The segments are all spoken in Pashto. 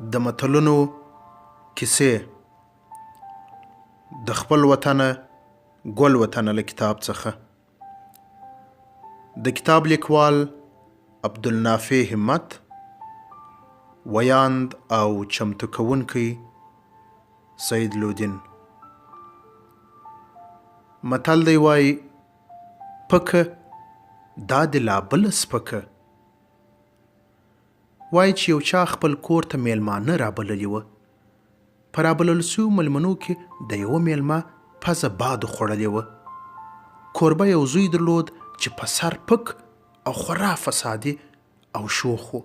د متلونو کیسې د خپل وطنه ګل وطنه له کتاب څخه د کتاب لیکوال عبدالنافع همت، ویاند او چمتو کوونکی سعید لودین. متل دی وایي پکه دا د لا بله سپکه. وایي چې یو چا خپل کور ته میلمانه رابللي وه. په رابلل سویو میلمنو کې د یوه میلمه پزه بادو خوړلې وه. کوربه یو زوی درلود چې په سر پک او خورا فسادي او شوخ و.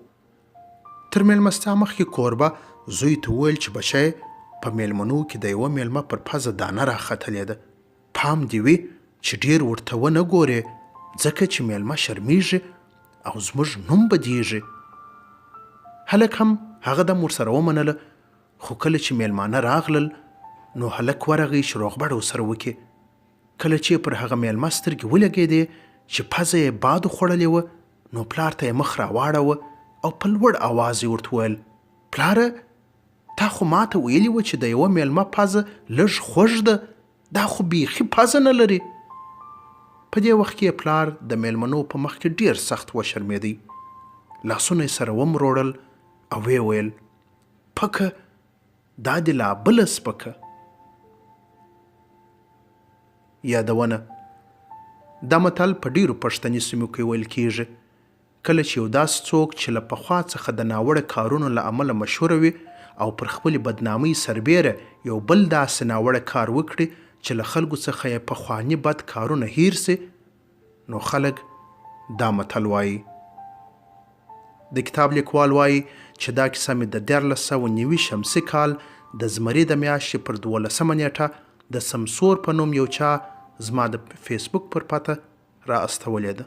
تر میلمستیا مخکې کوربه زوی ته وویل چې بچی په میلمنو کې د یوه میلمه پر پزه دانه راختلې ده. پام دې وي چې ډېر ورته ونه ګورې، ځکه چې میلمه شرمیږي او زموږ نوم بدیږي. هلک هم هغه دم ورسره ومنله، خو کله چې میلمانه راغلل نو هلک ورغی چې روغبړ ورسره وکړي. کله چې پر هغه میلمه سترګې ولګېدې چې پزه یې بادو خوړلې وه، نو پلار ته یې مخ راواړوه او په لوړ اواز یې ورته وویل: پلاره، تا خو ماته ویلي وه چې د یوه میلمه پزه لږ خوږ ده، دا خو بیخي پزه نه لري. په دې وخت کې پلار د میلمنو په مخ کې ډېر سخت وشرمېدی. لاسونه یې سره ومروړل او ویې ویل: پکه دا د لا بله سپکه. یادونه: دا متل په ډېرو پښتني سیمو کې ویل کېږي. کله چې یو داسې څوک چې له پخوا څخه د ناوړه کارونو له امله مشهوره وي او پر خپلې بدنامۍ سربیره یو بل داسې ناوړه کار وکړي چې له خلکو څخه یې پخواني بد کارونه هیر سي، نو خلک دا متل وایي. د کتاب لیکوال وایي چې دا کیسه مې د 1990 شمسي کال د زمري د میاشتې پر 12 نیټه د سمسور په نوم یو چا زما د فیسبوک پر پته را استولې ده.